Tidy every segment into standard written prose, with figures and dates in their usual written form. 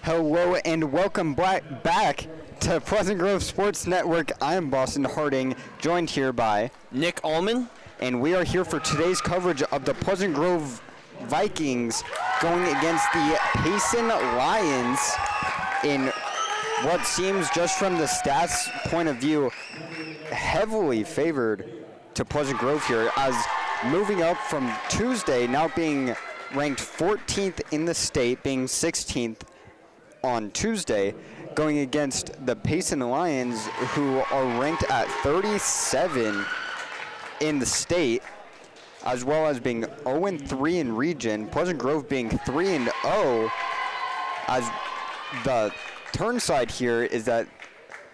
Hello and welcome back to Pleasant Grove Sports Network. I'm Boston Harding, joined here by Nick Allman. And we are here for today's coverage of the Pleasant Grove Vikings going against the Payson Lions in what seems, just from the stats point of view, heavily favored to Pleasant Grove here, as moving up from Tuesday, now being ranked 14th in the state, being 16th on Tuesday, going against the Payson Lions, who are ranked at 37 in the state, as well as being 0-3 in region. Pleasant Grove being 3-0. As the turn side here is that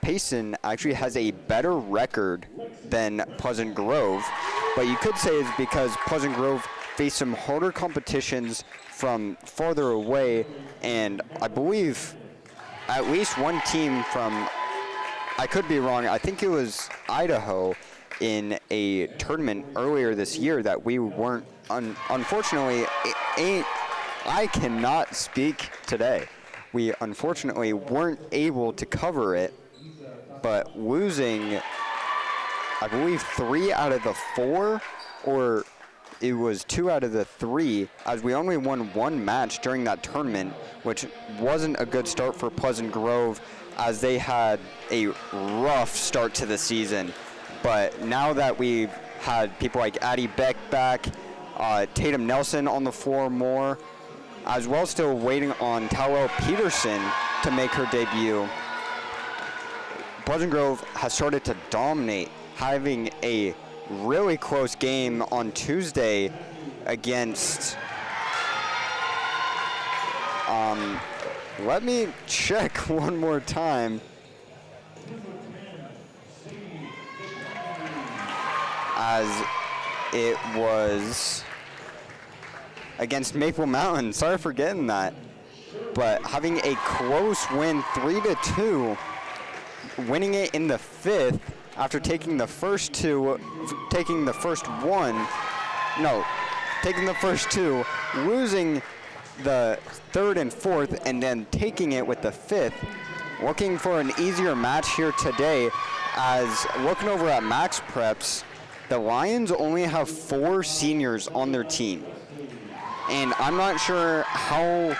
Payson actually has a better record than Pleasant Grove, but you could say it's because Pleasant Grove faced some harder competitions from farther away, and I believe at least one team from, I could be wrong, I think it was Idaho, in a tournament earlier this year that we weren't, unfortunately, I cannot speak today. We unfortunately weren't able to cover it, but losing, I believe, 3 out of the 4, or it was 2 out of the 3, as we only won one match during that tournament, which wasn't a good start for Pleasant Grove, as they had a rough start to the season. But now that we've had people like Addie Beck back, Tatum Nelson on the floor more, as well as still waiting on Tallel Peterson to make her debut, Pleasant Grove has started to dominate, having a really close game on Tuesday against, let me check one more time. As it was against Maple Mountain. Sorry for getting that. But having a close win, 3-2, winning it in the 5th after taking the first two, taking the first two, losing the 3rd and 4th, and then taking it with the 5th. Looking for an easier match here today, as looking over at Max Preps, the Lions only have 4 seniors on their team. And I'm not sure how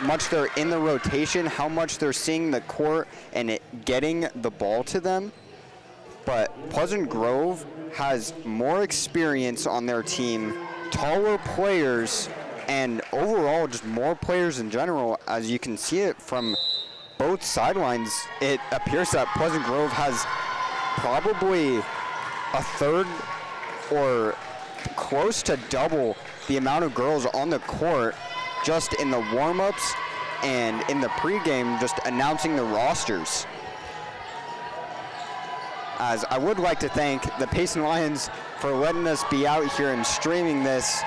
much they're in the rotation, how much they're seeing the court and getting the ball to them. But Pleasant Grove has more experience on their team, taller players, and overall just more players in general. As you can see it from both sidelines, it appears that Pleasant Grove has probably a third or close to double the amount of girls on the court just in the warm-ups and in the pregame, just announcing the rosters. As I would like to thank the Payson Lions for letting us be out here and streaming this,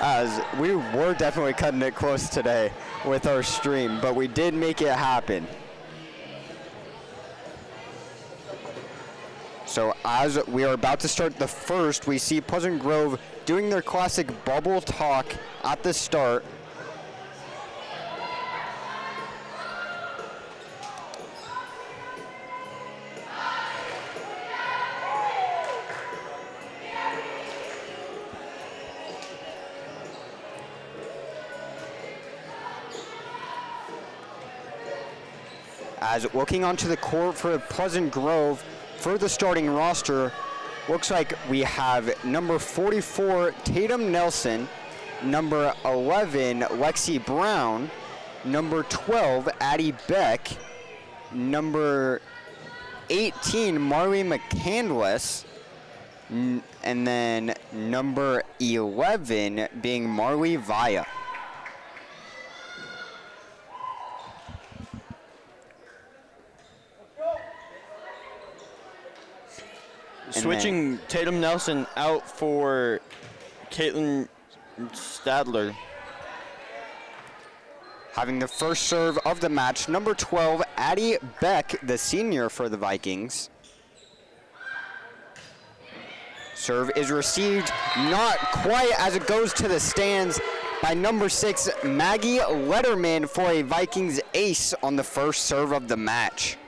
as we were definitely cutting it close today with our stream, but we did make it happen. So as we are about to start the first, we see Pleasant Grove doing their classic bubble talk at the start. As looking onto the court for Pleasant Grove, for the starting roster, looks like we have number 44, Tatum Nelson, number 11, Lexi Brown, number 12, Addie Beck, number 18, Marley McCandless, and then number 11 being Marley Vaya. Switching Tatum Nelson out for Caitlin Stadler. Having the first serve of the match, number 12, Addie Beck, the senior for the Vikings. Serve is received, not quite, as it goes to the stands. by number 6, Maggie Letterman, for a Vikings ace on the first serve of the match.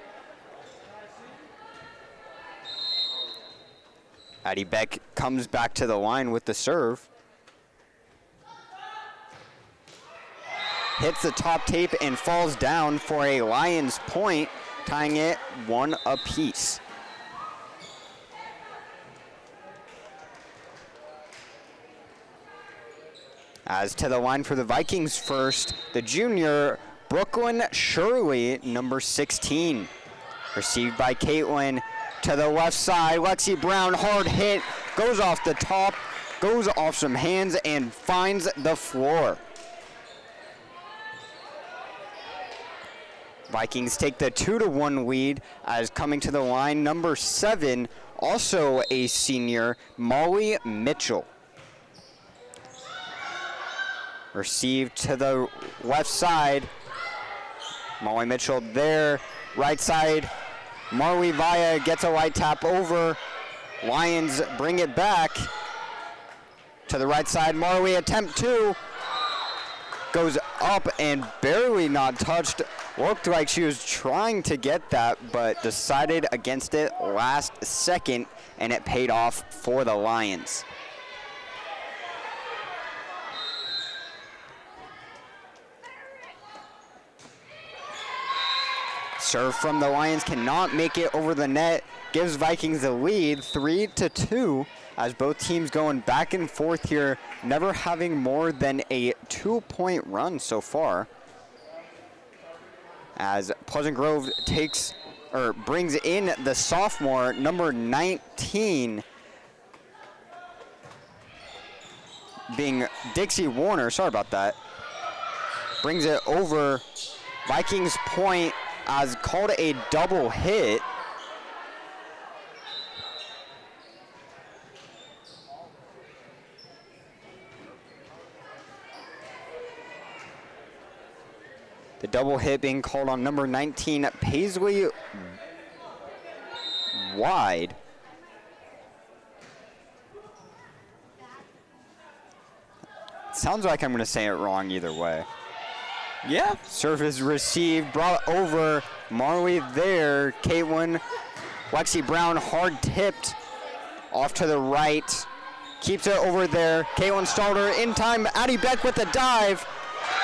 Addie Beck comes back to the line with the serve. Hits the top tape and falls down for a Lions point, tying it 1 apiece. As to the line for the Vikings first, the junior, Brooklyn Shirley, number 16. Received by Caitlin to the left side. Lexi Brown, hard hit, goes off the top, goes off some hands, and finds the floor. Vikings take the 2-1 lead, as coming to the line, number 7, also a senior, Molly Mitchell. Received to the left side. Molly Mitchell there. Right side. Marley Vaya gets a light tap over. Lions bring it back to the right side. Marley, attempt 2. Goes up and barely not touched. Looked like she was trying to get that, but decided against it last second, and it paid off for the Lions. Serve from the Lions cannot make it over the net. Gives Vikings the lead 3-2, as both teams going back and forth here, never having more than a 2-point run so far. As Pleasant Grove brings in the sophomore, number 19, being Dixie Warner, sorry about that. Brings it over. Vikings point, as called a double hit. The double hit being called on number 19, Paisley Wide. Sounds like I'm going to say it wrong either way. Yeah. Serve is received, brought over. Marley there. Caitlin. Lexi Brown hard tipped. Off to the right. Keeps it over there. Caitlin Stalder in time. Addie Beck with a dive.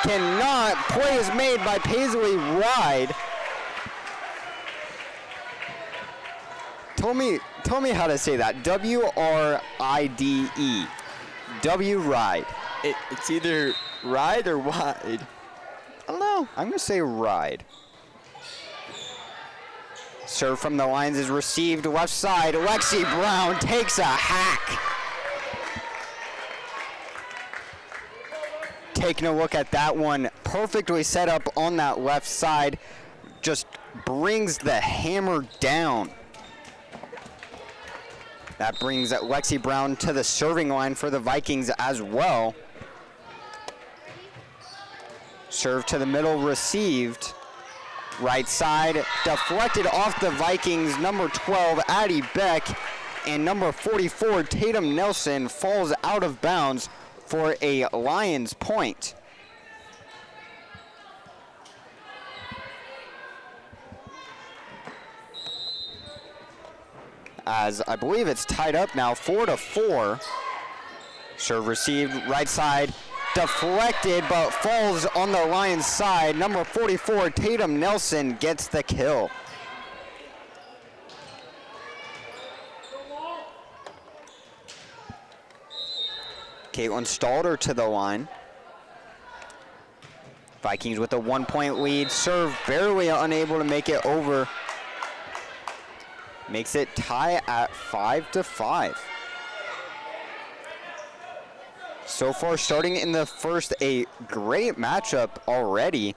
Cannot. Play is made by Paisley Wide. Tell me how to say that. W-R-I-D-E. W-Ride. It's either ride or wide. I don't know. I'm going to say ride. Serve from the Lions is received left side. Lexi Brown takes a hack. Taking a look at that one. Perfectly set up on that left side. Just brings the hammer down. That brings Lexi Brown to the serving line for the Vikings as well. Serve to the middle, received. Right side, deflected off the Vikings. Number 12, Addie Beck, and number 44, Tatum Nelson, falls out of bounds for a Lions point. As I believe it's tied up now, 4-4. Serve received, right side, deflected, but falls on the Lions side. Number 44, Tatum Nelson, gets the kill. Caitlin Stalder to the line. Vikings with a 1-point lead. Serve barely unable to make it over. Makes it tie at 5-5. So far, starting in the first, a great matchup already,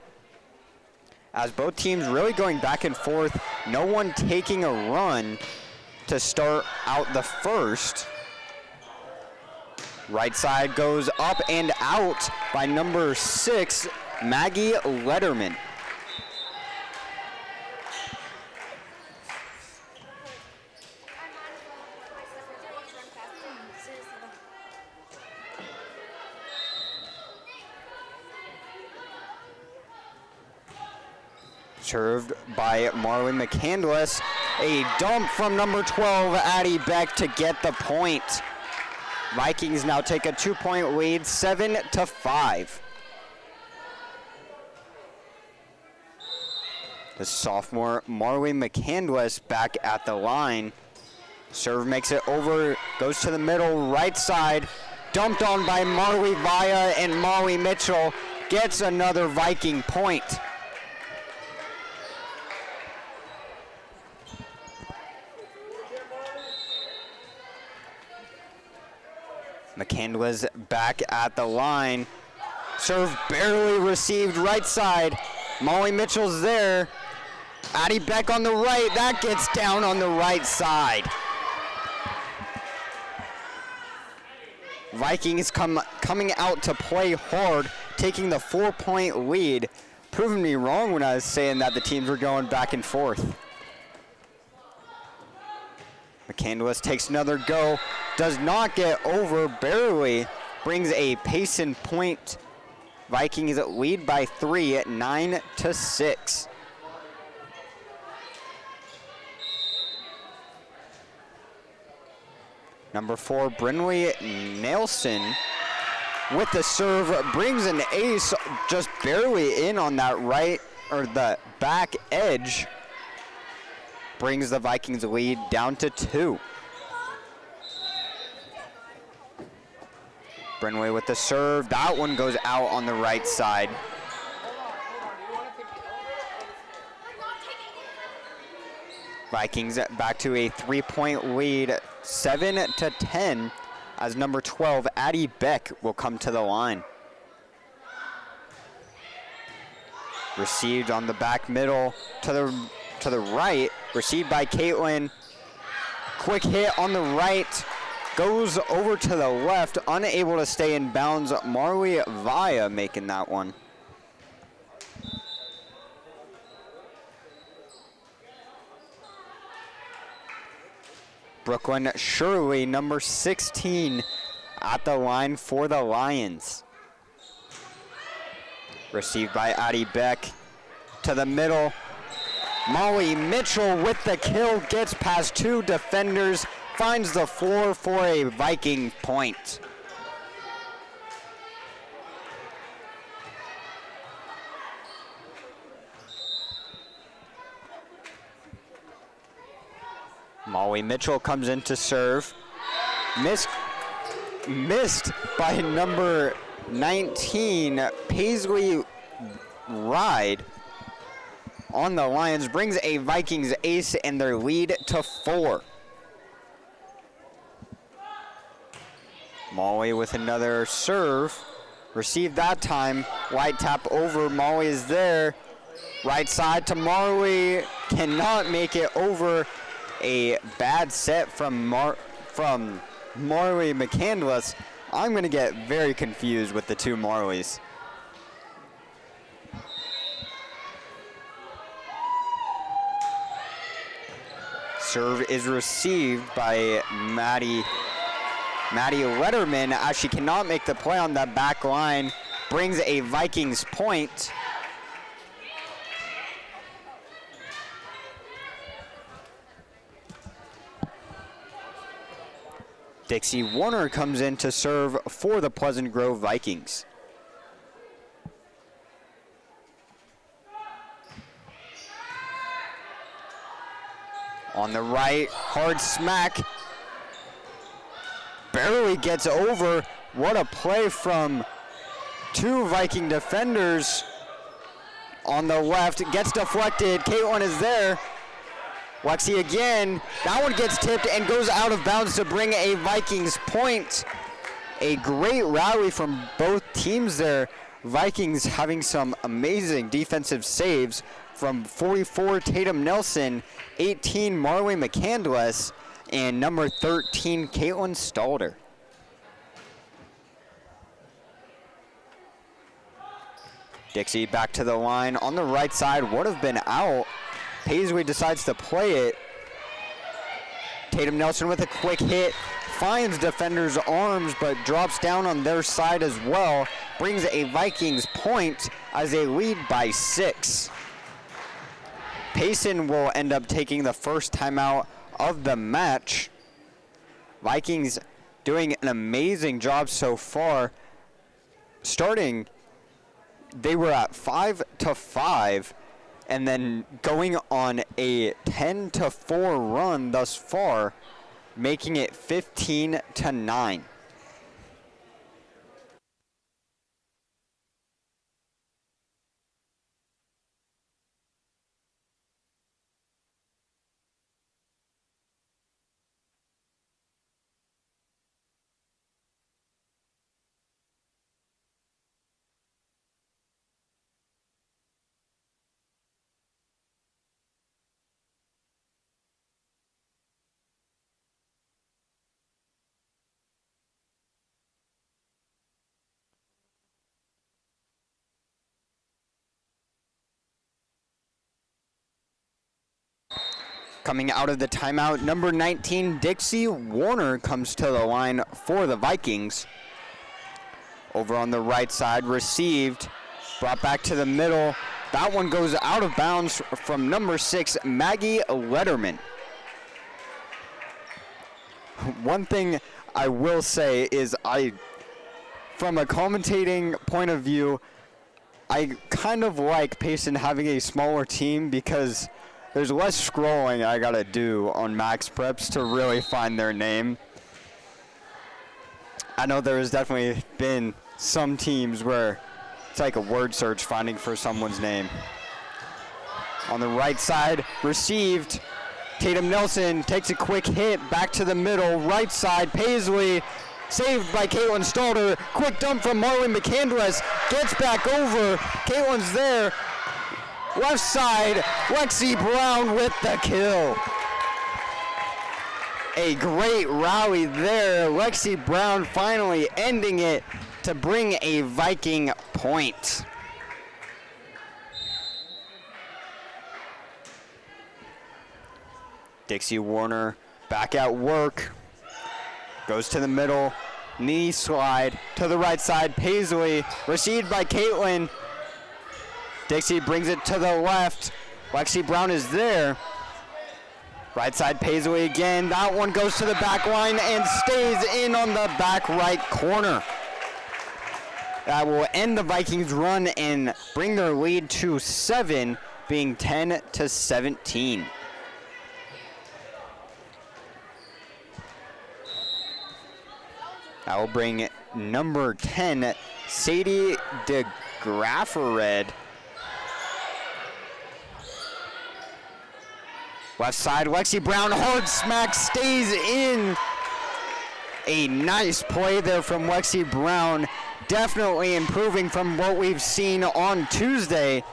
as both teams really going back and forth. No one taking a run to start out the first. Right side goes up and out by number 6, Maggie Letterman. Served by Marley McCandless. A dump from number 12, Addie Beck, to get the point. Vikings now take a 2-point lead, 7-5. The sophomore Marley McCandless back at the line. Serve makes it over, goes to the middle, right side. Dumped on by Marley Vaya, and Molly Mitchell gets another Viking point. McCandless back at the line. Serve barely received, right side. Molly Mitchell's there. Addie Beck on the right, that gets down on the right side. Vikings coming out to play hard, taking the 4-point lead. Proving me wrong when I was saying that the teams were going back and forth. McCandless takes another go, does not get over, barely, brings a Payson point. Vikings lead by 3 at 9-6. Number 4, Brinley Nelson with the serve, brings an ace just barely in on that right, or the back edge. Brings the Vikings lead down to 2. Brinley with the serve, that one goes out on the right side. Vikings back to a 3-point lead, 7-10, as number 12, Addie Beck, will come to the line. Received on the back middle to the right, received by Caitlin. Quick hit on the right, goes over to the left, unable to stay in bounds. Marley Vaya making that one. Brooklyn Shirley, number 16, at the line for the Lions. Received by Addie Beck to the middle. Molly Mitchell with the kill, gets past 2 defenders, finds the floor for a Viking point. Molly Mitchell comes in to serve. Missed by number 19, Paisley Ride on the Lions, brings a Vikings ace and their lead to 4. Molly with another serve. Received that time. White tap over. Molly is there. Right side to Marley. Cannot make it over. A bad set from Marley McCandless. I'm going to get very confused with the two Marleys. Serve is received by Maddie Letterman, as she cannot make the play on that back line. Brings a Vikings point. Dixie Warner comes in to serve for the Pleasant Grove Vikings. On the right, hard smack. Barely gets over. What a play from 2 Viking defenders. On the left, gets deflected. Caitlin is there. Lexi again. That one gets tipped and goes out of bounds to bring a Vikings point. A great rally from both teams there. Vikings having some amazing defensive saves from 44 Tatum Nelson, 18 Marley McCandless, and number 13 Caitlin Stalder. Dixie back to the line on the right side, would have been out. Paisley decides to play it. Tatum Nelson with a quick hit, finds defenders' arms, but drops down on their side as well. Brings a Vikings point as they lead by 6. Payson will end up taking the first timeout of the match. Vikings doing an amazing job so far. Starting, they were at 5-5, and then going on a 10-4 run thus far, making it 15-9. Coming out of the timeout, number 19, Dixie Warner comes to the line for the Vikings. Over on the right side, received, brought back to the middle. That one goes out of bounds from number 6, Maggie Letterman. One thing I will say is from a commentating point of view, I kind of like Payson having a smaller team because there's less scrolling I gotta do on Max Preps to really find their name. I know there has definitely been some teams where it's like a word search finding for someone's name. On the right side, received. Tatum Nelson takes a quick hit back to the middle. Right side, Paisley, saved by Caitlin Stalter. Quick dump from Marlon McAndress. Gets back over. Caitlin's there. Left side, Lexi Brown with the kill. A great rally there. Lexi Brown finally ending it to bring a Viking point. Dixie Warner back at work. Goes to the middle. Knee slide to the right side. Paisley received by Caitlin. Dixie brings it to the left. Lexi Brown is there. Right side, Paisley again. That one goes to the back line and stays in on the back right corner. That will end the Vikings' run and bring their lead to 7, being 10-17. That will bring number 10, Sadie DeGraffered. Left side, Lexi Brown, hard smack, stays in. A nice play there from Lexi Brown. Definitely improving from what we've seen on Tuesday,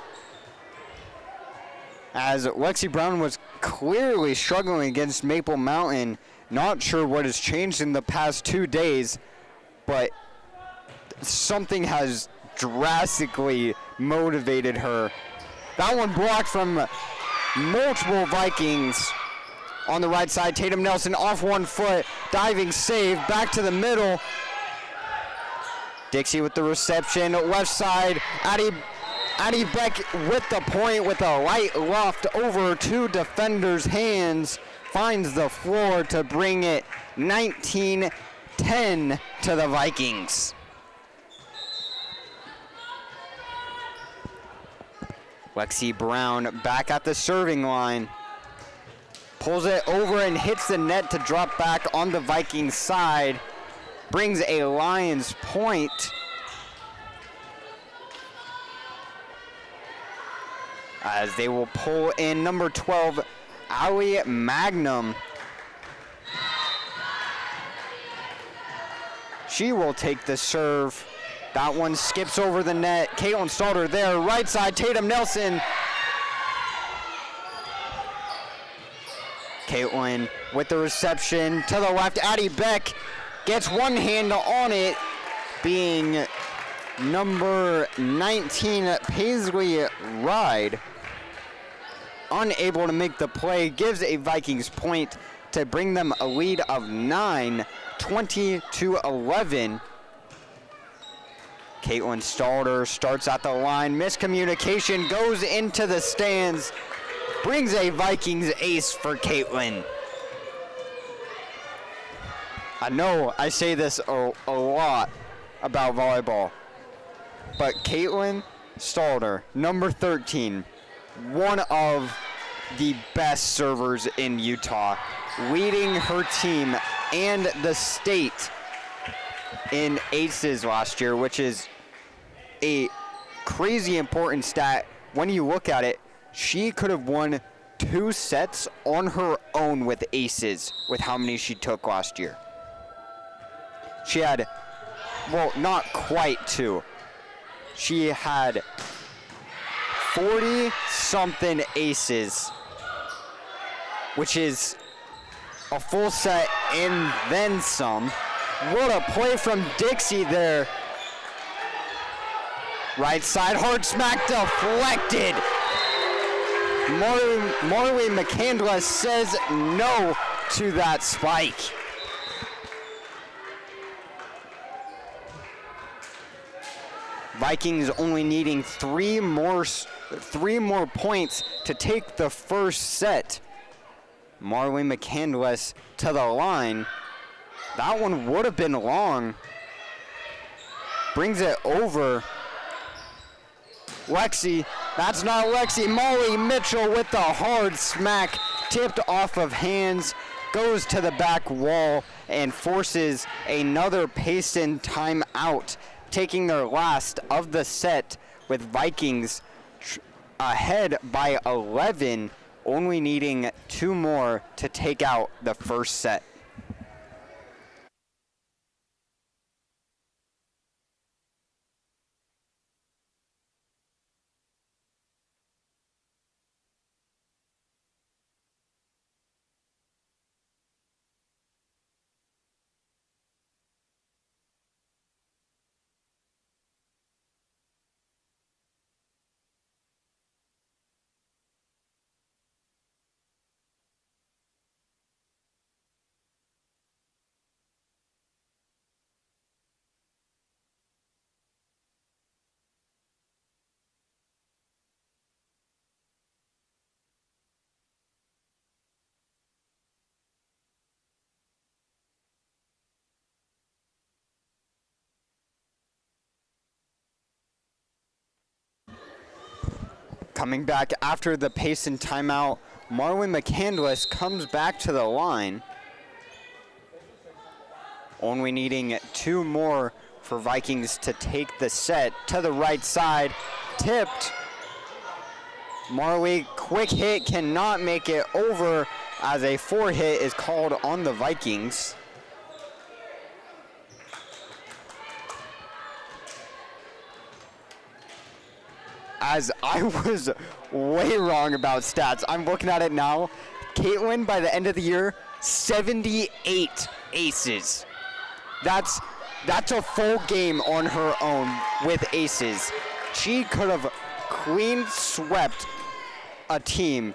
as Lexi Brown was clearly struggling against Maple Mountain. Not sure what has changed in the past 2 days, but something has drastically motivated her. That one blocked from multiple Vikings. On the right side, Tatum Nelson off 1 foot, diving save, back to the middle. Dixie with the reception, left side, Addie Beck with the point with a light loft over 2 defenders' hands, finds the floor to bring it 19-10 to the Vikings. Lexi Brown back at the serving line. Pulls it over and hits the net to drop back on the Vikings side. Brings a Lions point. As they will pull in number 12, Allie Magnum. She will take the serve. That one skips over the net. Caitlin Stalter there. Right side, Tatum Nelson. Caitlin with the reception to the left. Addie Beck gets one hand on it, being number 19, Paisley Ride. Unable to make the play, gives a Vikings point to bring them a lead of 9, 20-11. Caitlin Stalter starts at the line. Miscommunication goes into the stands. brings a Vikings ace for Caitlin. I know I say this a lot about volleyball, but Caitlin Stalder, number 13, one of the best servers in Utah, leading her team and the state in aces last year, which is a crazy important stat. When you look at it, she could have won 2 sets on her own with aces with how many she took last year. She had, well, not quite 2. She had 40-something aces, which is a full set and then some. What a play from Dixie there. Right side, hard smack deflected. Marley McCandless says no to that spike. Vikings only needing 3 more points to take the first set. Marley McCandless to the line. That one would have been long. Brings it over. Lexi, that's not Lexi. Molly Mitchell with the hard smack, tipped off of hands, goes to the back wall and forces another Payson timeout, taking their last of the set with Vikings ahead by 11, only needing 2 more to take out the first set. Coming back after the Payson timeout, Marlon McCandless comes back to the line. Only needing 2 more for Vikings to take the set. To the right side, tipped. Marley, quick hit, cannot make it over as a 4 hit is called on the Vikings. As I was way wrong about stats. I'm looking at it now. Caitlin, by the end of the year, 78 aces. That's a full game on her own with aces. She could have clean swept a team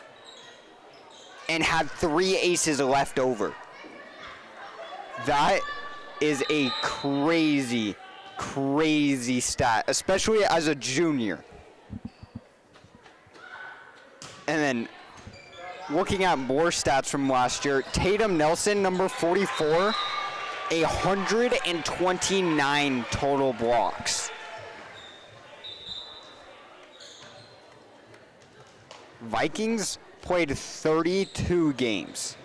and had 3 aces left over. That is a crazy, crazy stat, especially as a junior. And then looking at more stats from last year, Tatum Nelson, number 44, 129 total blocks. Vikings played 32 games.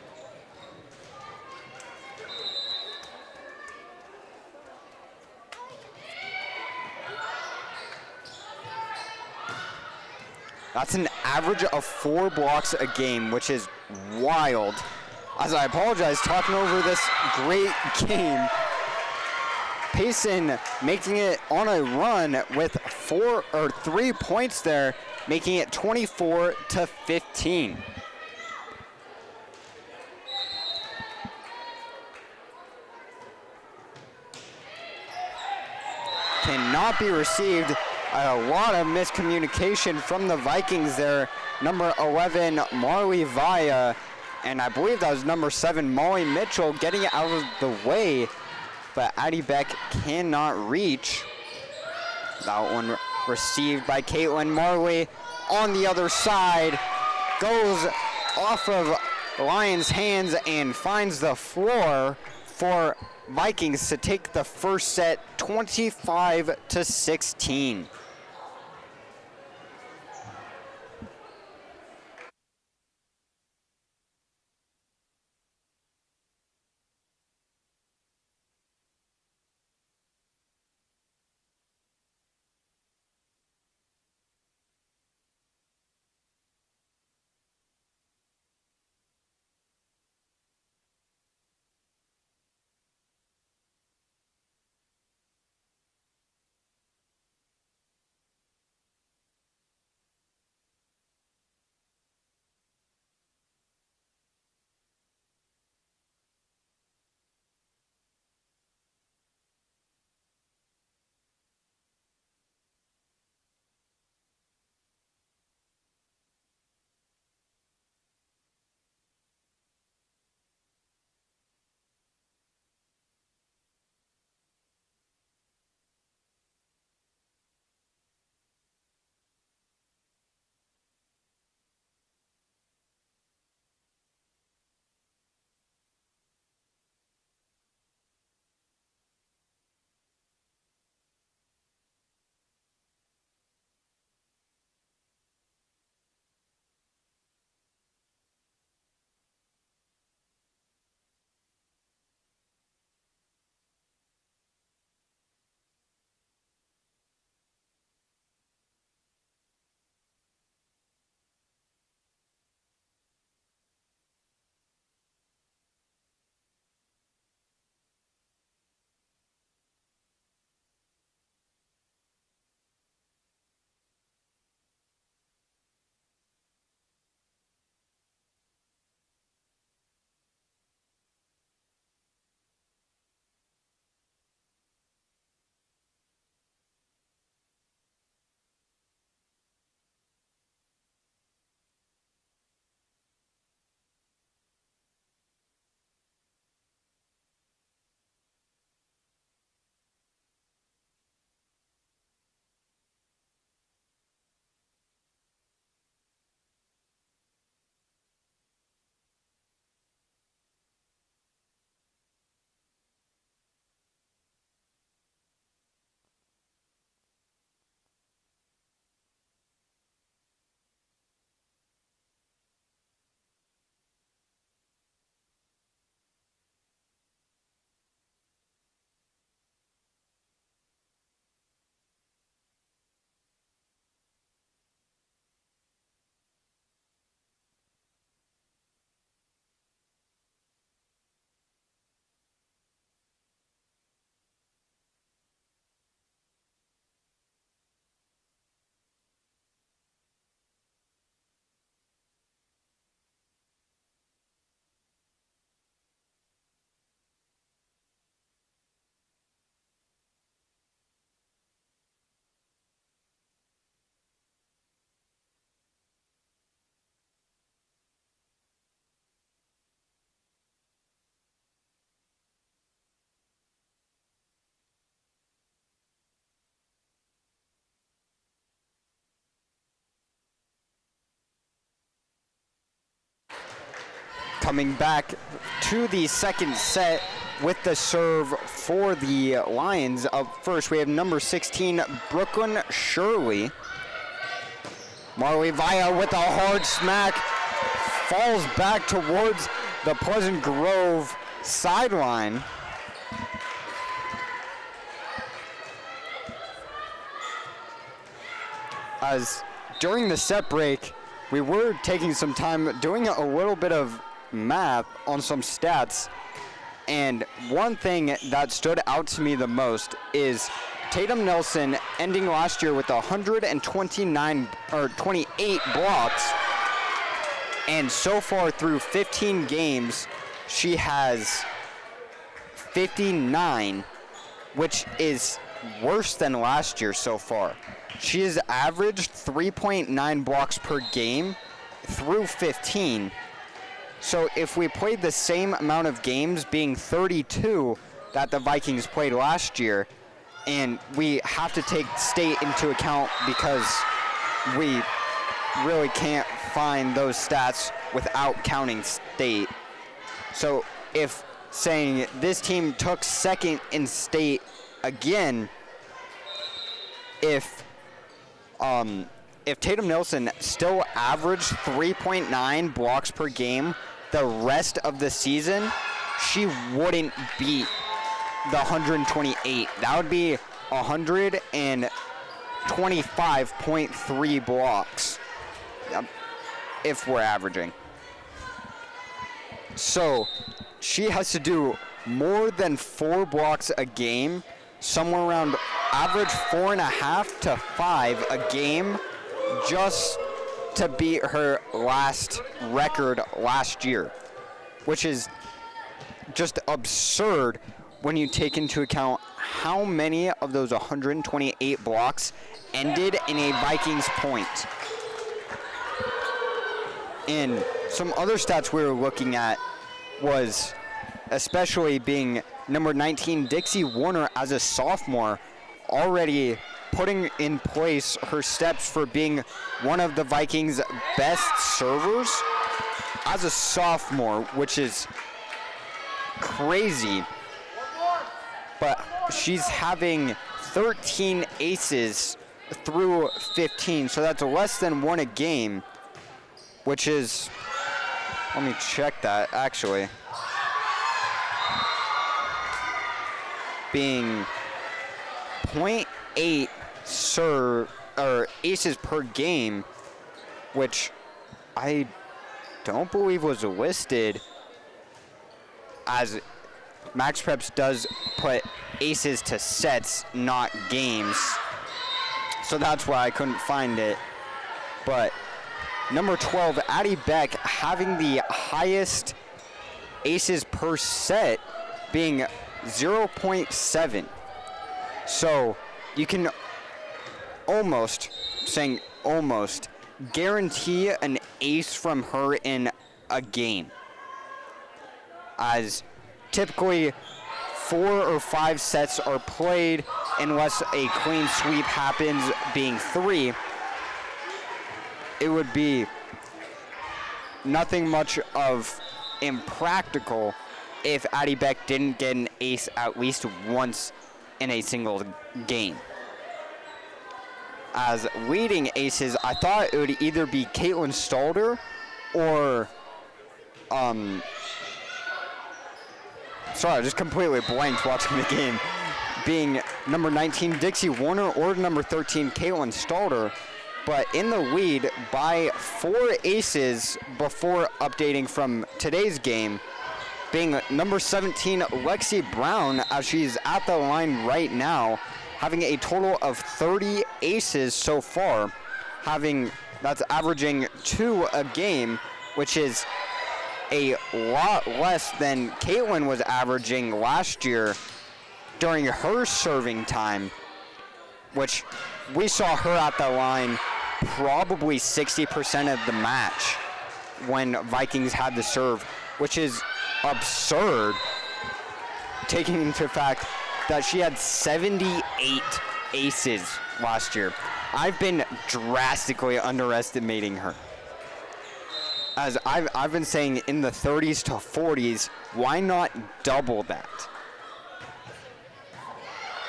That's an average of 4 blocks a game, which is wild. As I apologize, talking over this great game. Payson making it on a run with 3 points there, making it 24-15. Cannot be received. A lot of miscommunication from the Vikings there. Number 11, Marley Vaya, and I believe that was number 7, Molly Mitchell, getting it out of the way, but Addie Beck cannot reach. That one received by Caitlin Marley on the other side. goes off of Lions' hands and finds the floor for Vikings to take the first set 25-16. Coming back to the second set with the serve for the Lions. Up first, we have number 16, Brooklyn Shirley. Marley Vaya with a hard smack, falls back towards the Pleasant Grove sideline. As during the set break, we were taking some time doing a little bit of math on some stats, and one thing that stood out to me the most is Tatum Nelson ending last year with 129 or 28 blocks, and so far through 15 games she has 59, which is worse than last year so far. She has averaged 3.9 blocks per game through 15. So if we played the same amount of games, being 32 that the Vikings played last year, and we have to take state into account because we really can't find those stats without counting state. So if saying this team took second in state again, if Tatum Nelson still averaged 3.9 blocks per game the rest of the season, she wouldn't beat the 128. That would be 125.3 blocks if we're averaging. So she has to do more than 4 blocks a game, somewhere around average 4.5 to 5 a game, just to beat her last record last year, which is just absurd when you take into account how many of those 128 blocks ended in a Vikings point. And some other stats we were looking at was especially being number 19, Dixie Warner, as a sophomore, already putting in place her steps for being one of the Vikings' best servers as a sophomore, which is crazy. But she's having 13 aces through 15, so that's less than 1 a game, which is, let me check that actually, being 0.8 aces per game, which I don't believe was listed, as Max Preps does put aces to sets, not games. So that's why I couldn't find it. But number 12, Addie Beck, having the highest aces per set, being 0.7. So you can almost guarantee an ace from her in a game, as typically 4 or 5 sets are played unless a clean sweep happens, being 3. It would be nothing much of impractical if Addie Beck didn't get an ace at least once in a single game. As leading aces, I thought it would either be Caitlin Stalder or sorry, I just completely blanked watching the game. Being number 19, Dixie Warner, or number 13, Caitlin Stalder. But in the lead by 4 aces before updating from today's game, being number 17, Lexi Brown, as she's at the line right now, having a total of 30 aces so far, that's averaging 2 a game, which is a lot less than Caitlin was averaging last year during her serving time, which we saw her at the line probably 60% of the match when Vikings had the serve, which is absurd, taking into fact that she had 78 aces last year. I've been drastically underestimating her. As I've been saying, in the 30s to 40s, why not double that?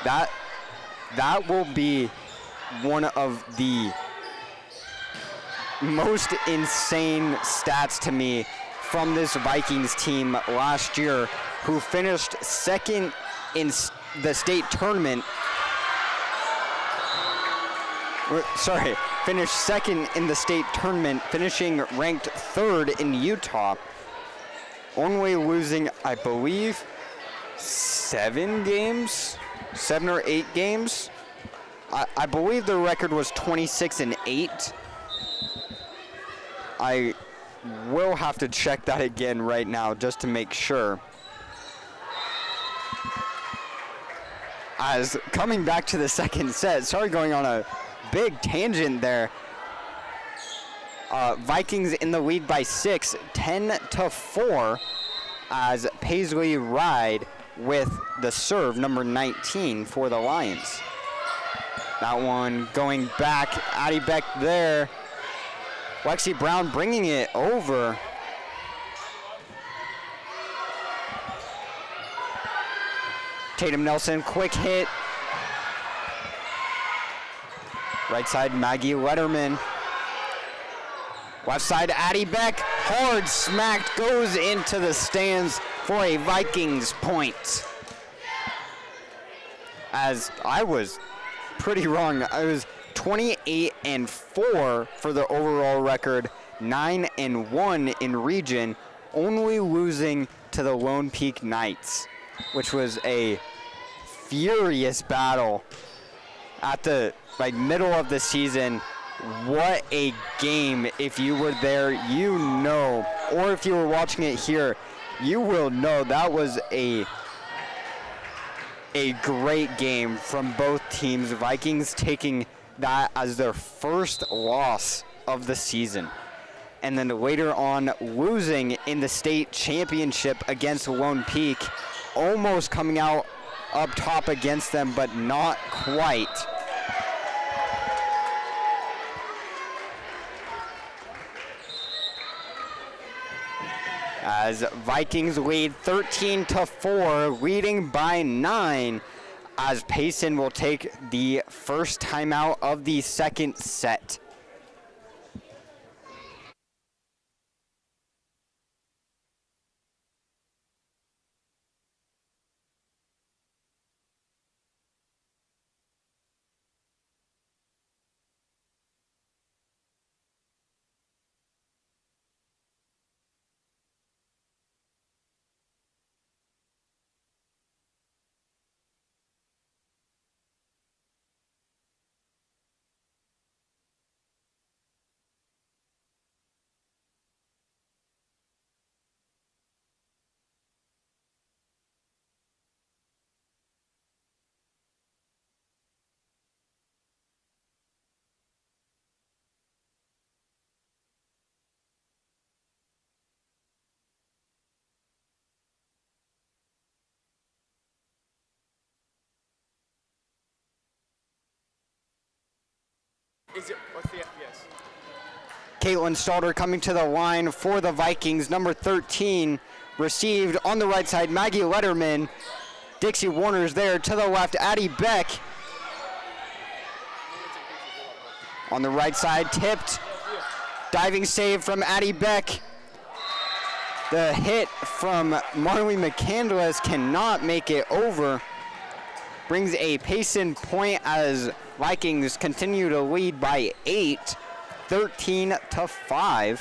That will be one of the most insane stats to me from this Vikings team last year, who finished second in the state tournament. Finished second in the state tournament, finishing ranked 3rd in Utah, only losing, I believe, 7 or 8 games. I believe the record was 26-8. I will have to check that again right now just to make sure. As coming back to the second set, sorry, going on a big tangent there. Vikings in the lead by 6, 10-4, as Paisley Ride with the serve, number 19 for the Lions. That one going back, Addie Beck there, Lexi Brown bringing it over. Tatum Nelson, quick hit. Right side, Maggie Letterman. Left side, Addie Beck, hard smacked, goes into the stands for a Vikings point. As I was pretty wrong, I was 28-4 for the overall record, 9-1 in region, only losing to the Lone Peak Knights, which was a furious battle at the middle of the season. What a game. If you were there, you know, or if you were watching it here, you will know that was a great game from both teams. Vikings taking that as their first loss of the season. And then later on losing in the state championship against Lone Peak, almost coming out up top against them, but not quite. As Vikings lead 13-4, leading by 9, as Payson will take the first timeout of the second set. What's the FPS? Caitlin Stalter coming to the line for the Vikings. Number 13 received on the right side, Maggie Letterman. Dixie Warner's there to the left, Addie Beck. On the right side, tipped. Diving save from Addie Beck. The hit from Marley McCandless cannot make it over. Brings a Payson point as Vikings continue to lead by 8, 13-5.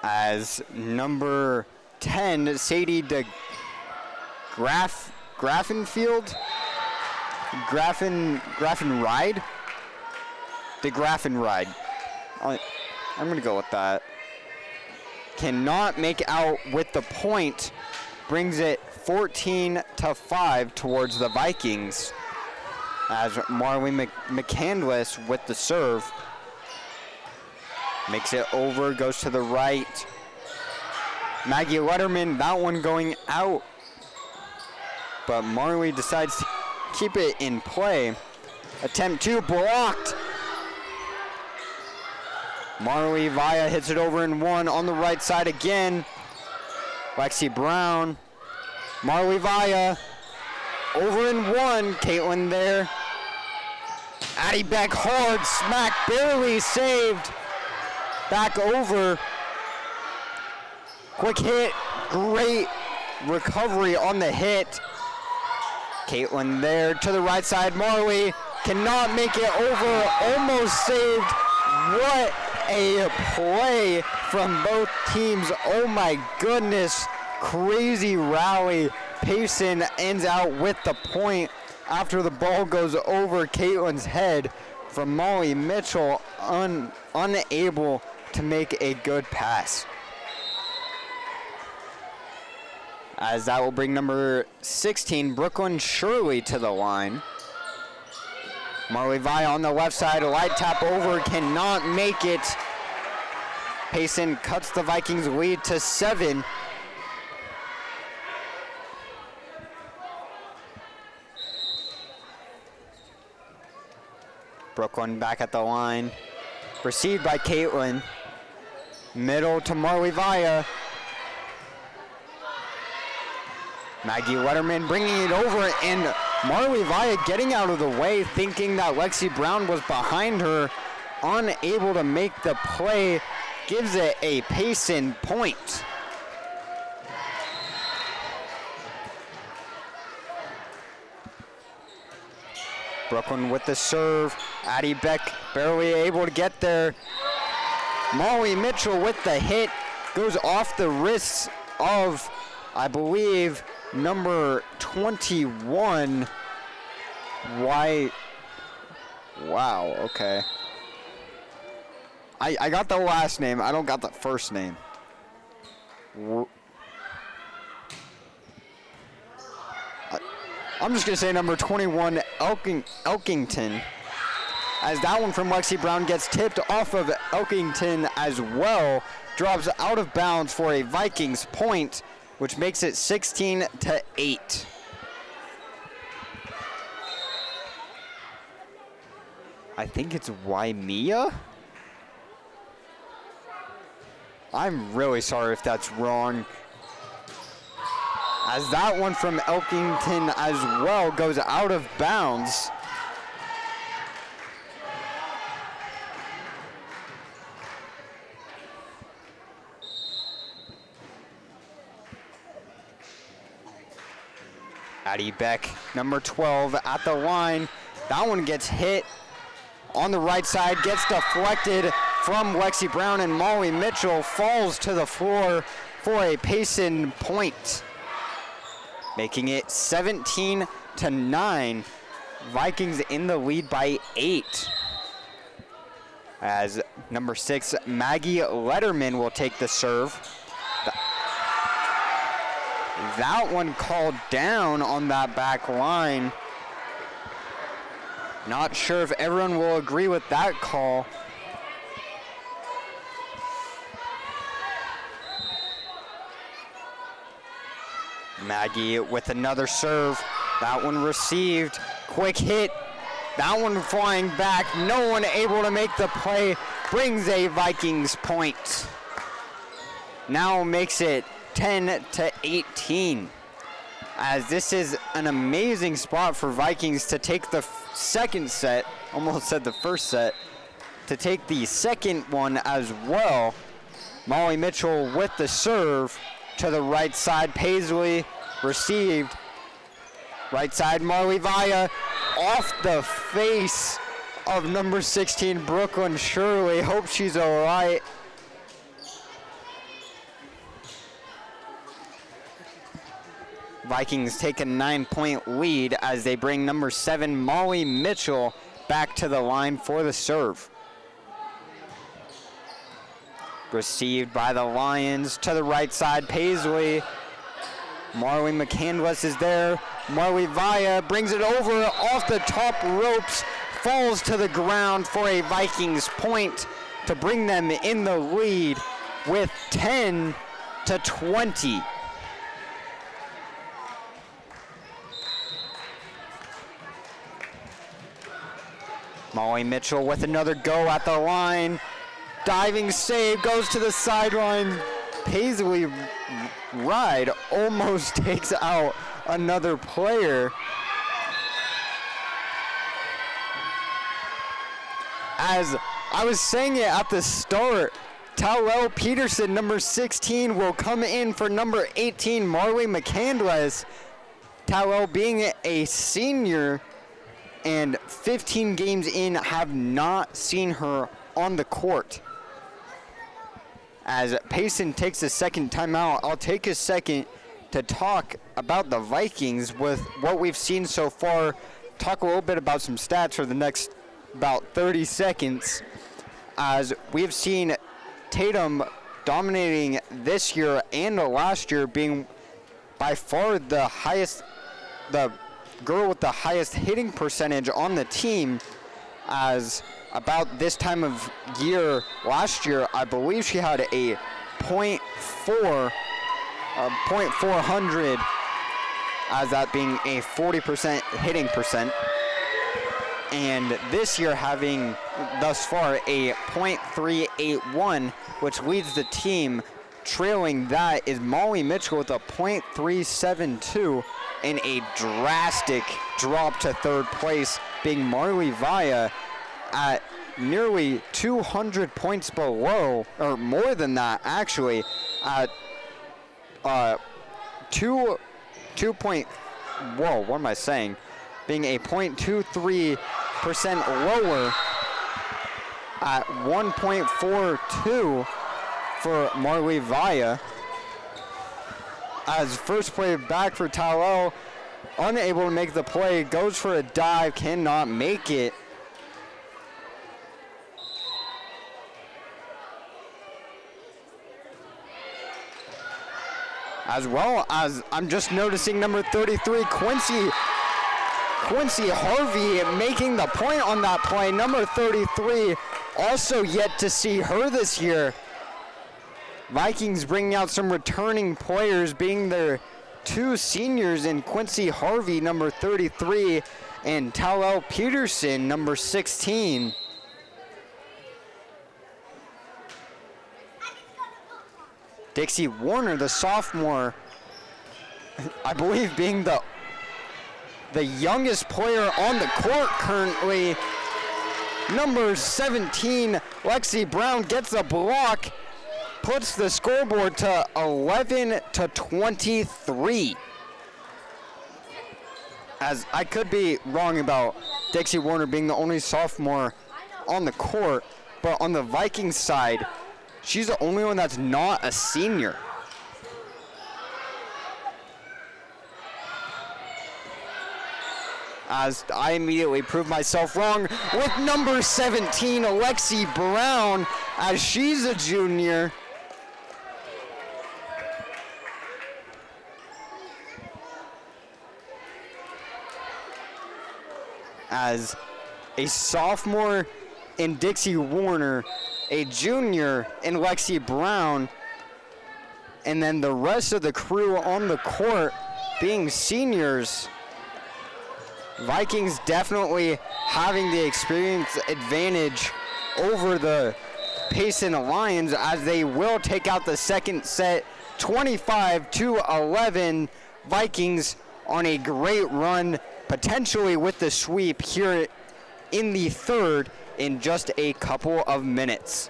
As number 10, Sadie Graffenfield? Graffenride? DeGraffenride. I'm going to go with that. Cannot make out with the point. Brings it 14-5 towards the Vikings. As Marley McCandless with the serve. Makes it over, goes to the right. Maggie Letterman, that one going out. But Marley decides to keep it in play. Attempt 2 blocked. Marley Vaya hits it over in 1 on the right side again. Lexi Brown. Marley Vaya over in 1. Caitlin there. Addie Beck hard smack, barely saved. Back over. Quick hit, great recovery on the hit. Caitlin there to the right side. Marley cannot make it over, almost saved. What a play from both teams. Oh my goodness, crazy rally. Payson ends out with the point after the ball goes over Caitlin's head from Molly Mitchell, unable to make a good pass. As that will bring number 16, Brooklyn Shirley, to the line. Marley Vaya on the left side, a light tap over, cannot make it. Payson cuts the Vikings lead to 7. Brooklyn back at the line. Received by Caitlin. Middle to Marley Vaya. Maggie Letterman bringing it over, and Marley Vaya getting out of the way, thinking that Lexi Brown was behind her, unable to make the play, gives it a Payson point. Brooklyn with the serve. Addie Beck barely able to get there. Molly Mitchell with the hit, goes off the wrists of, I believe, number 21. Why? Wow, okay. I got the last name, I don't got the first name. I'm just gonna say number 21, Elkington, as that one from Lexi Brown gets tipped off of Elkington as well, drops out of bounds for a Vikings point, which makes it 16-8. I think it's Waimea? I'm really sorry if that's wrong. As that one from Elkington as well goes out of bounds. Addie Beck, number 12, at the line. That one gets hit on the right side, gets deflected from Lexi Brown, and Molly Mitchell falls to the floor for a Payson point, making it 17-9. Vikings in the lead by 8. As number 6, Maggie Letterman will take the serve. That one called down on that back line. Not sure if everyone will agree with that call. Maggie with another serve. That one received. Quick hit. That one flying back. No one able to make the play. Brings a Vikings point. Now makes it 10-18. As this is an amazing spot for Vikings to take the second set. Almost said the first set. To take the second one as well. Molly Mitchell with the serve. To the right side, Paisley received. Right side, Marley Vaya off the face of number 16, Brooklyn Shirley. Hope she's all right. Vikings take a 9-point lead as they bring number 7, Molly Mitchell, back to the line for the serve. Received by the Lions to the right side, Paisley. Marley McCandless is there. Marley Vaya brings it over off the top ropes, falls to the ground for a Vikings point to bring them in the lead with 10-20. Molly Mitchell with another go at the line. Diving save, goes to the sideline. Paisley Ride almost takes out another player. As I was saying it at the start, Towell Peterson, number 16, will come in for number 18, Marley McCandless. Towell being a senior and 15 games in, have not seen her on the court. As Payson takes a second timeout, I'll take a second to talk about the Vikings with what we've seen so far. Talk a little bit about some stats for the next about 30 seconds. As we've seen Tatum dominating this year and last year, being by far the girl with the highest hitting percentage on the team. As about this time of year last year, I believe she had a .400, as that being a 40% hitting percent. and this year having thus far a .381, which leads the team. Trailing that is Molly Mitchell with a .372, and a drastic drop to third place being Marley Vaya at nearly 200 points below, or more than that actually, at what am I saying? Being a 0.23% lower at 1.42 for Marley Vaya. As first play back for Talal, unable to make the play, goes for a dive, cannot make it. As well as I'm just noticing number 33, Quincy Harvey making the point on that play. Number 33, also yet to see her this year. Vikings bringing out some returning players, being their two seniors in Quincy Harvey, number 33, and Talal Peterson, number 16. Dixie Warner, the sophomore, I believe being the youngest player on the court currently. Number 17, Lexi Brown gets a block, puts the scoreboard to 11-23. As I could be wrong about Dixie Warner being the only sophomore on the court, but on the Vikings side, she's the only one that's not a senior. As I immediately proved myself wrong with number 17, Alexi Brown, as she's a junior. As a sophomore in Dixie Warner, a junior in Lexi Brown, and then the rest of the crew on the court being seniors. Vikings definitely having the experience advantage over the Payson Lions, as they will take out the second set 25-11. Vikings on a great run, potentially with the sweep here in the third in just a couple of minutes.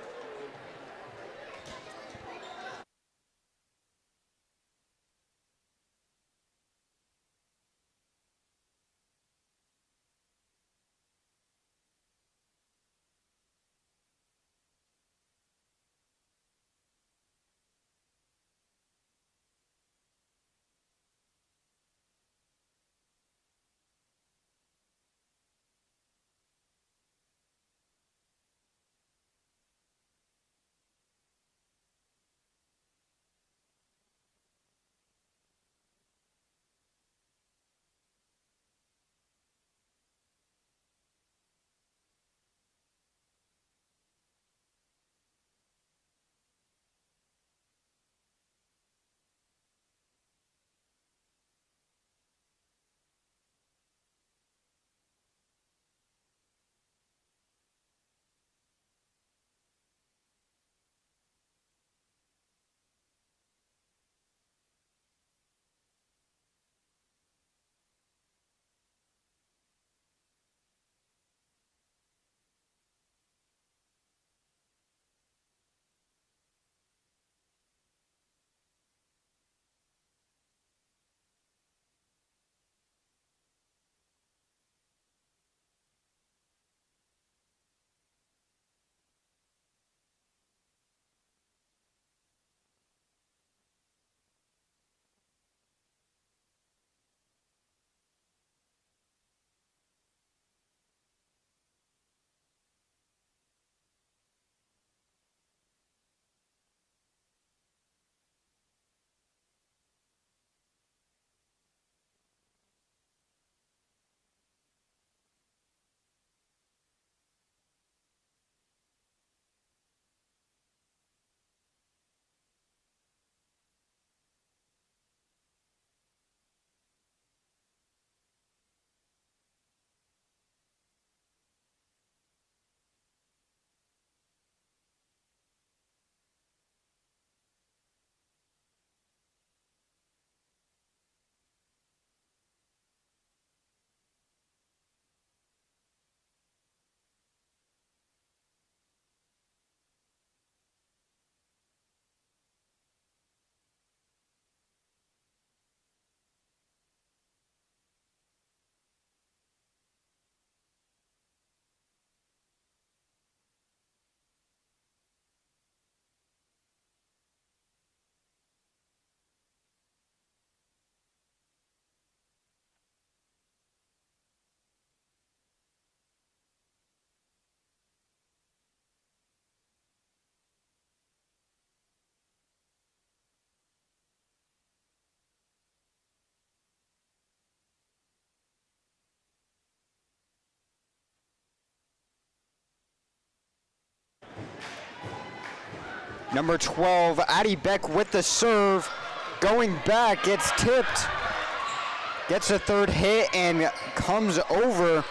Number 12, Addie Beck with the serve. Going back, gets tipped. Gets a third hit and comes over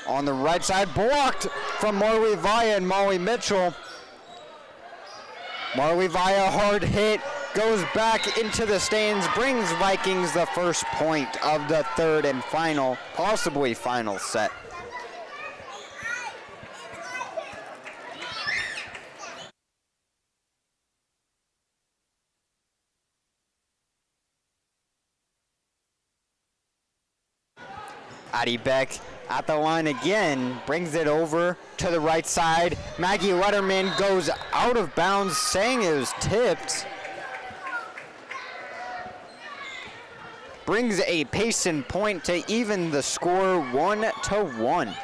on the right side. Blocked from Marley Vaya and Molly Mitchell. Marley Vaya, hard hit, goes back into the stands, brings Vikings the first point of the third and final, possibly final set. Addie Beck at the line again, brings it over to the right side. Maggie Letterman goes out of bounds, saying it was tipped. Brings a Payson point to even the score 1-1.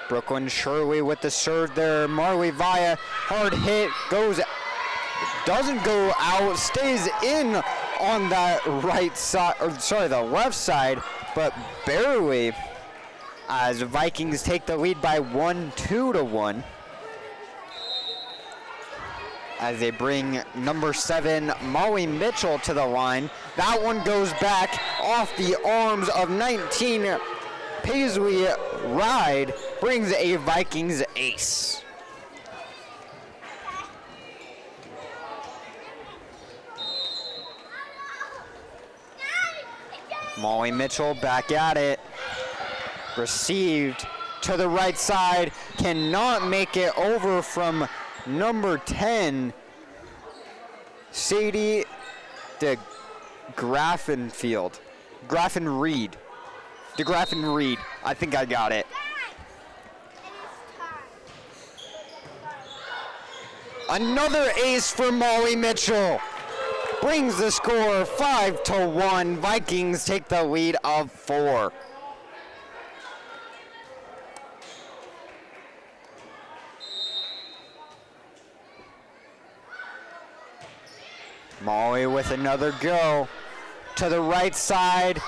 Brooklyn Shirley with the serve there. Marley Vaya, hard hit, doesn't go out, stays in on that right side, or sorry, the left side, but barely, as Vikings take the lead by 2-1. As they bring number 7, Molly Mitchell, to the line. That one goes back off the arms of 19, Paisley Ride, brings a Vikings ace. Molly Mitchell back at it. Received to the right side. Cannot make it over from number 10, Sadie DeGraffenfield. DeGraffen Reed. I think I got it. Another ace for Molly Mitchell. Brings the score 5-1. Vikings take the lead of 4. Molly with another go to the right side.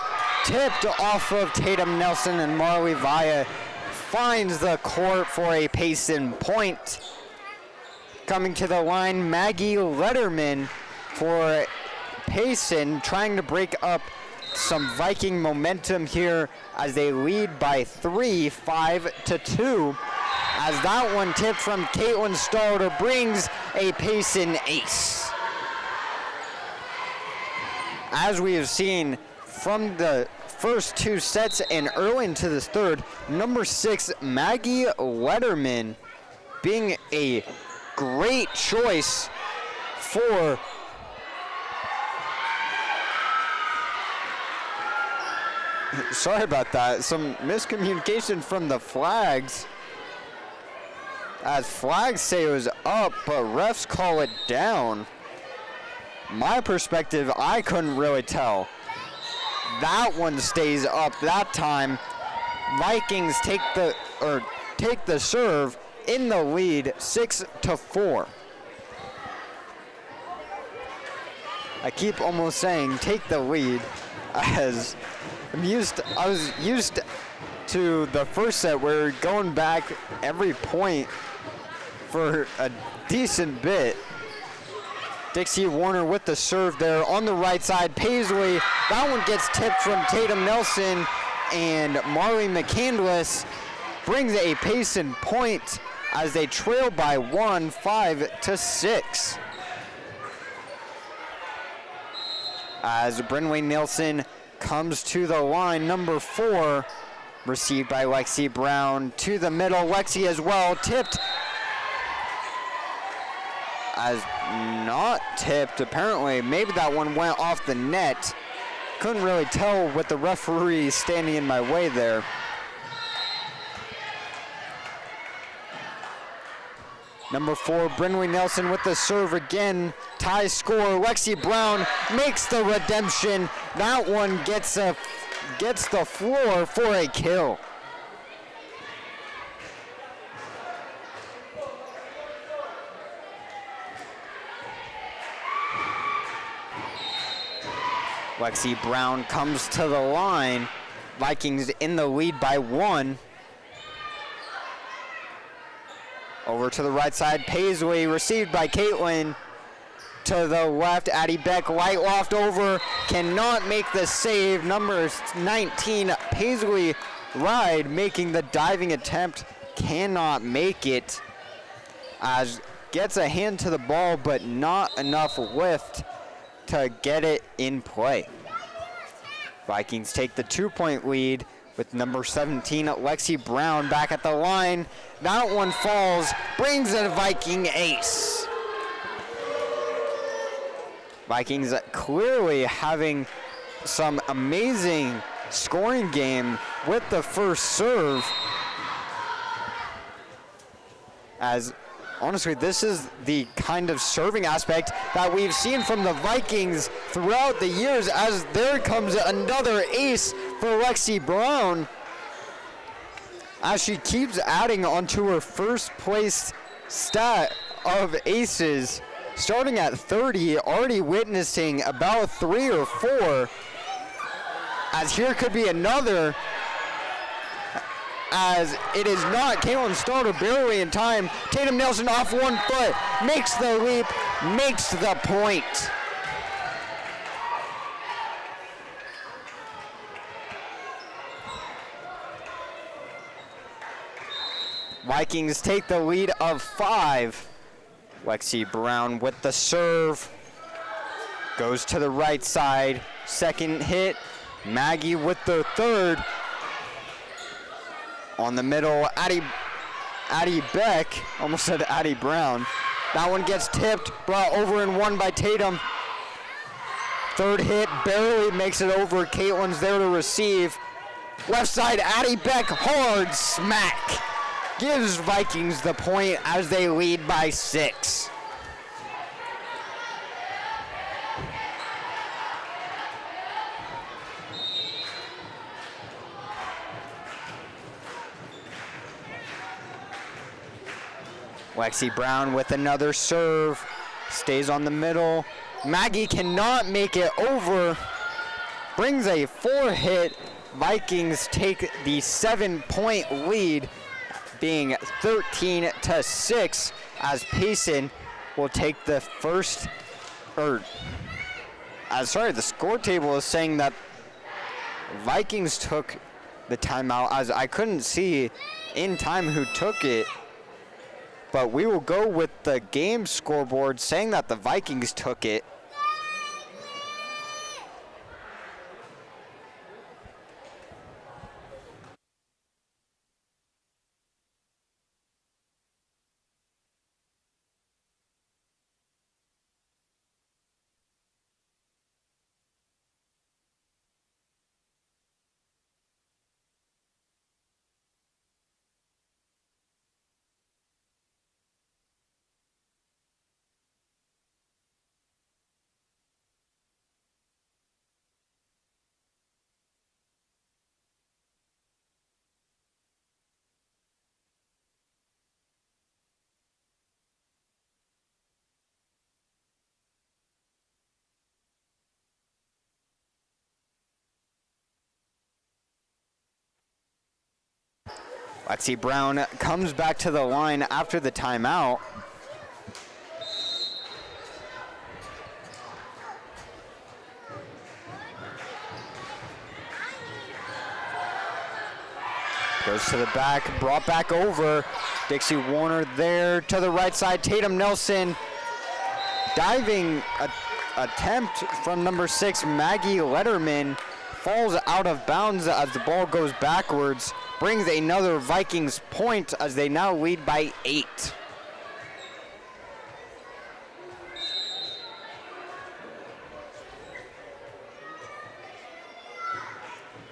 Tipped off of Tatum Nelson, and Marley Vaya finds the court for a Payson point. Coming to the line, Maggie Letterman for Payson, trying to break up some Viking momentum here as they lead by 3, 5-2. As that one tipped from Caitlin Stalder brings a Payson ace. As we have seen from the first 2 sets and early into this third, number 6, Maggie Letterman, being a great choice for sorry about that. Some miscommunication from the flags. As flags say it was up, but refs call it down. My perspective, I couldn't really tell. That one stays up that time. Vikings take the serve in the lead, 6-4. I keep almost saying take the lead, as I was used to the first set where we're going back every point for a decent bit. Dixie Warner with the serve there on the right side. Paisley, that one gets tipped from Tatum Nelson, and Marley McCandless brings a Payson point as they trail by 1, 5-6. As Brinley Nilsson comes to the line, number 4, received by Lexi Brown to the middle. Lexi as well, tipped as not tipped, apparently. Maybe that one went off the net. Couldn't really tell with the referee standing in my way there. Number 4, Brinley Nelson with the serve again. Tie score. Lexi Brown makes the redemption. That one gets the floor for a kill. Lexi Brown comes to the line. Vikings in the lead by 1. Over to the right side, Paisley received by Caitlin. To the left, Addie Beck, light loft over, cannot make the save. Number 19, Paisley Ride, making the diving attempt, cannot make it. As gets a hand to the ball, but not enough lift to get it in play. Vikings take the 2-point lead with number 17, Lexi Brown, back at the line. That one falls, brings a Viking ace. Vikings clearly having some amazing scoring game with the first serve. As honestly, this is the kind of serving aspect that we've seen from the Vikings throughout the years, as there comes another ace for Lexi Brown, as she keeps adding onto her first place stat of aces, starting at 30, already witnessing about 3 or 4, as here could be another, as it is not. Caitlin Starter barely in time. Tatum Nelson off 1 foot, makes the leap, makes the point. Vikings take the lead of 5. Lexi Brown with the serve, goes to the right side, second hit, Maggie with the third. On the middle, Addie Beck, almost said Addie Brown. That one gets tipped, brought over and won by Tatum. Third hit, barely makes it over. Caitlin's there to receive. Left side, Addie Beck, hard smack. Gives Vikings the point as they lead by 6. Lexi Brown with another serve, stays on the middle. Maggie cannot make it over, brings a 4-hit. Vikings take the 7-point lead, being 13-6, as Payson will take the first, the score table is saying that Vikings took the timeout, as I couldn't see in time who took it, but we will go with the game scoreboard saying that the Vikings took it. Lexi Brown comes back to the line after the timeout. Goes to the back, brought back over. Dixie Warner there to the right side. Tatum Nelson, diving attempt from number 6, Maggie Letterman, falls out of bounds as the ball goes backwards. Brings another Vikings point as they now lead by 8.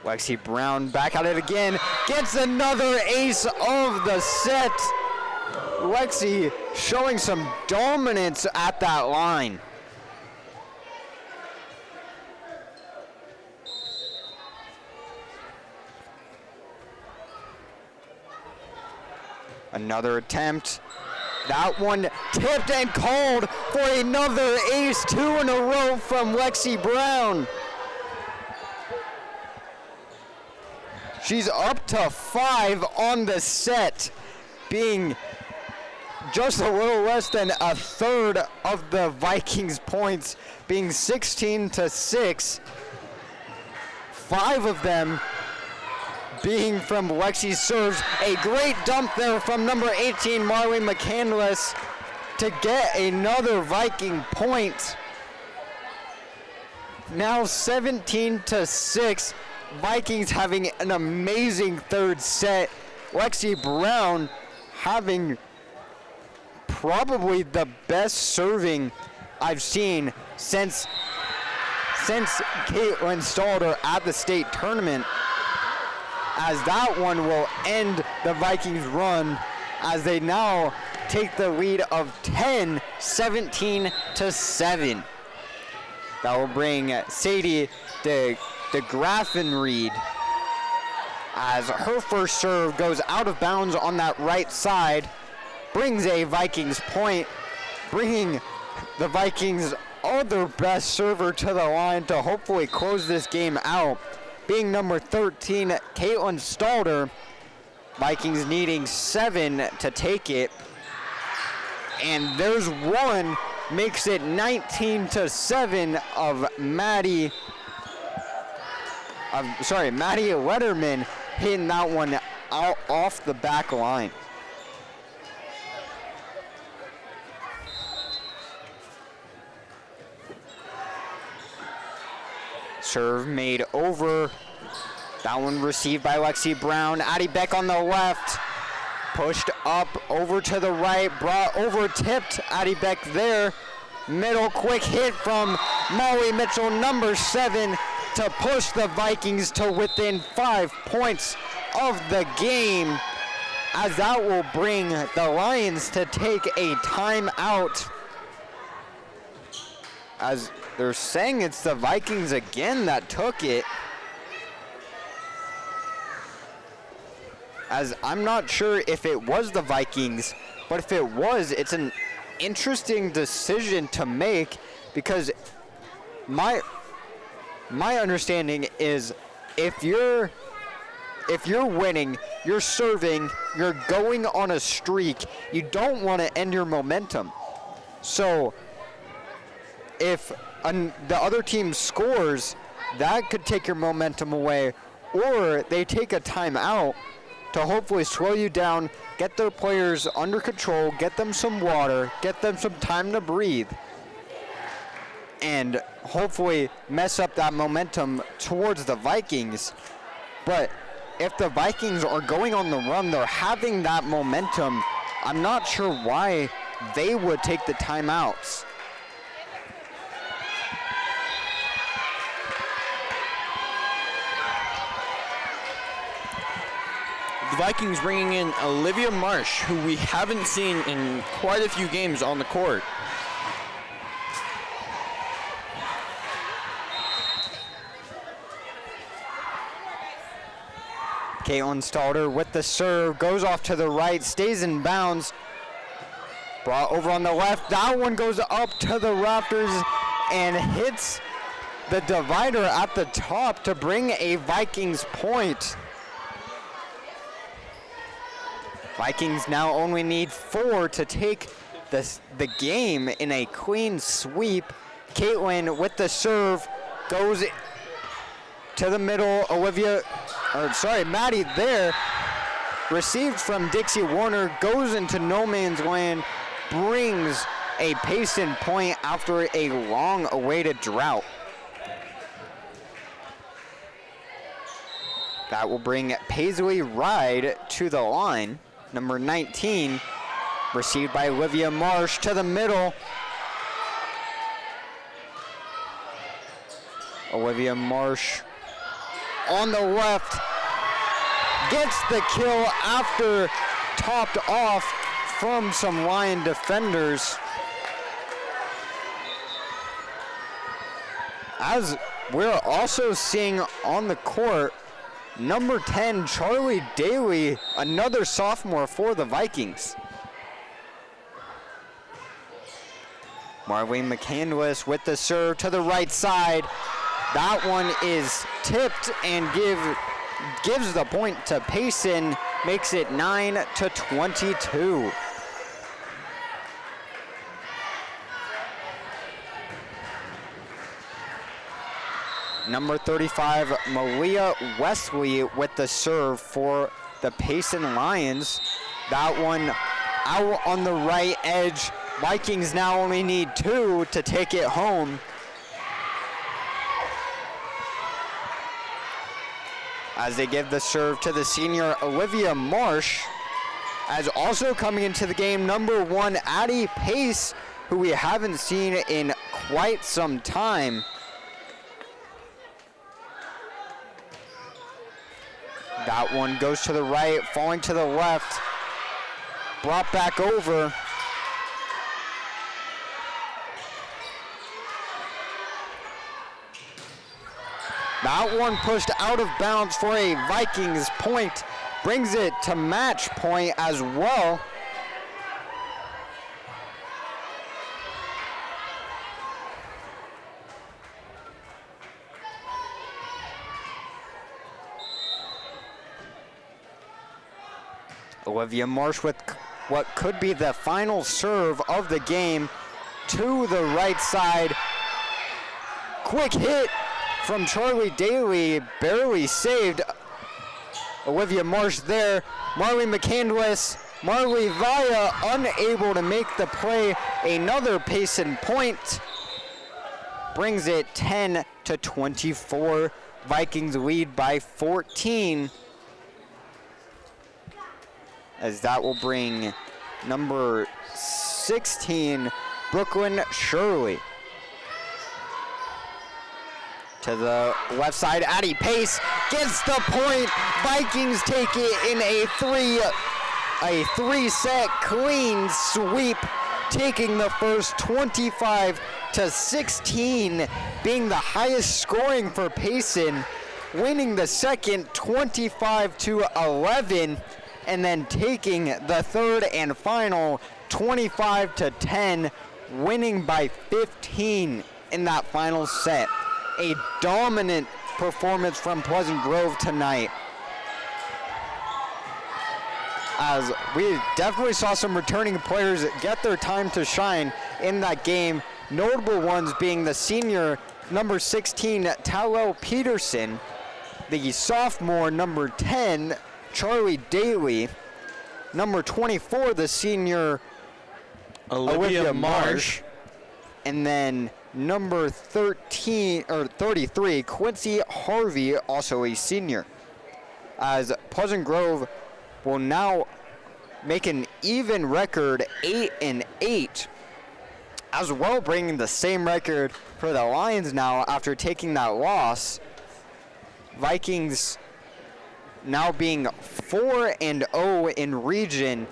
Lexi Brown back at it again, gets another ace of the set. Lexi showing some dominance at that line. Another attempt. That one tipped and called for another ace, 2 in a row from Lexi Brown. She's up to 5 on the set, being just a little less than a third of the Vikings points, being 16-6. 5 of them being from Lexi's serves. A great dump there from number 18, Marley McCandless, to get another Viking point. Now 17-6. Vikings having an amazing third set. Lexi Brown having probably the best serving I've seen since Caitlin Stalder at the state tournament, as that one will end the Vikings run as they now take the lead of 10, 17-7. That will bring Sadie de Graffenried as her first serve goes out of bounds on that right side, brings a Vikings point, bringing the Vikings' other best server to the line to hopefully close this game out, being number 13, Caitlin Stalder. Vikings needing 7 to take it. And there's one, makes it 19-7 of Maddie Letterman hitting that one out off the back line. Serve made over. That one received by Lexi Brown. Addie Beck on the left. Pushed up over to the right. Brought over, tipped. Addie Beck there. Middle, quick hit from Molly Mitchell, number 7, to push the Vikings to within 5 points of the game, as that will bring the Lions to take a timeout. As they're saying it's the Vikings again that took it. As I'm not sure if it was the Vikings, but if it was, it's an interesting decision to make, because my understanding is if you're winning, you're serving, you're going on a streak, you don't want to end your momentum. So if the other team scores, that could take your momentum away, or they take a timeout to hopefully slow you down, get their players under control, get them some water, get them some time to breathe, and hopefully mess up that momentum towards the Vikings. But if the Vikings are going on the run, they're having that momentum, I'm not sure why they would take the timeouts. The Vikings bringing in Olivia Marsh, who we haven't seen in quite a few games on the court. Caitlin Stalder with the serve, goes off to the right, stays in bounds. Brought over on the left, that one goes up to the rafters and hits the divider at the top to bring a Vikings point. Vikings now only need 4 to take the game in a clean sweep. Caitlin with the serve goes to the middle. Maddie there. Received from Dixie Warner, goes into no man's land, brings a Payson point after a long-awaited drought. That will bring Paisley Ride to the line. Number 19, received by Olivia Marsh to the middle. Olivia Marsh on the left gets the kill after topped off from some Lion defenders. As we're also seeing on the court, number 10, Charlie Daly, another sophomore for the Vikings. Marlene McCandless with the serve to the right side. That one is tipped and gives the point to Payson, makes it 9-22. Number 35, Malia Wesley with the serve for the Payson Lions. That one out on the right edge. Vikings now only need 2 to take it home. As they give the serve to the senior Olivia Marsh. As also coming into the game, number 1, Addie Pace, who we haven't seen in quite some time. That one goes to the right, falling to the left. Brought back over. That one pushed out of bounds for a Vikings point. Brings it to match point as well. Olivia Marsh with what could be the final serve of the game to the right side. Quick hit from Charlie Daly, barely saved. Olivia Marsh there. Marley McCandless, Marley Vaya unable to make the play. Another Payson point. Brings it 10-24. Vikings lead by 14. As that will bring number 16, Brooklyn Shirley. To the left side, Addie Pace gets the point. Vikings take it in a three-set clean sweep, taking the first 25-16, being the highest scoring for Payson, winning the second 25-11, and then taking the third and final 25-10, winning by 15 in that final set. A dominant performance from Pleasant Grove tonight. As we definitely saw some returning players get their time to shine in that game. Notable ones being the senior number 16, Tallel Peterson, the sophomore number 10, Charlie Daly, number 24, the senior Olivia Marsh, and then number 33, Quincy Harvey, also a senior. As Pleasant Grove will now make an even record 8-8, as well bringing the same record for the Lions now after taking that loss. Vikings now being 4-0 in region,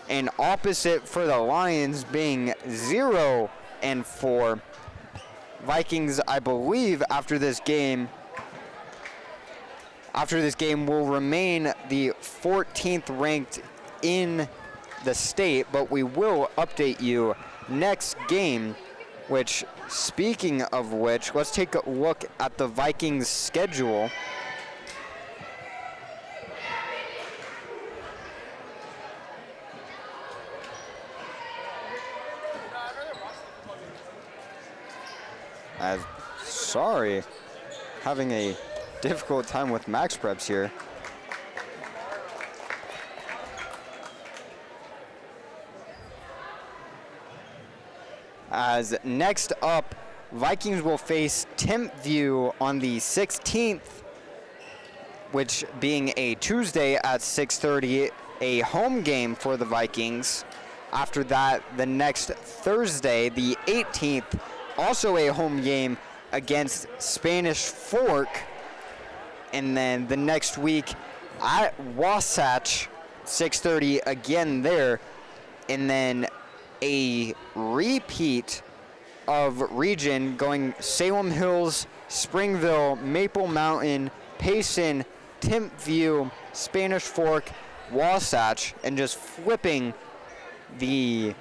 and opposite for the Lions being 0-4. Vikings, I believe, after this game will remain the 14th ranked in the state, but we will update you next game, which, speaking of which, let's take a look at the Vikings schedule. Sorry, having a difficult time with Max Preps here. As next up, Vikings will face Timpview on the 16th, which being a Tuesday at 6:30, a home game for the Vikings. After that, the next Thursday, the 18th, also a home game against Spanish Fork. And then the next week at Wasatch, 6:30 again there. And then a repeat of region going Salem Hills, Springville, Maple Mountain, Payson, Timpview, Spanish Fork, Wasatch, and just flipping the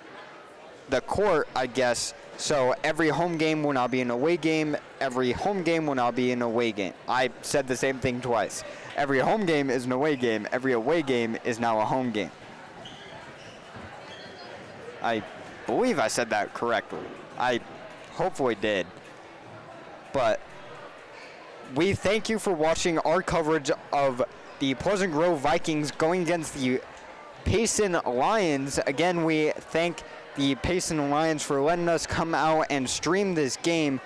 court, I guess, So every home game will now be an away game. Every home game will now be an away game. I said the same thing twice. Every home game is an away game. Every away game is now a home game. I believe I said that correctly. I hopefully did. But we thank you for watching our coverage of the Pleasant Grove Vikings going against the Payson Lions. Again, we thank the Payson Lions for letting us come out and stream this game.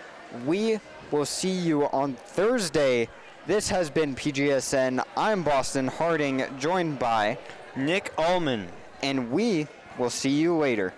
We will see you on Thursday. This has been PGSN. I'm Boston Harding, joined by Nick Allman. And we will see you later.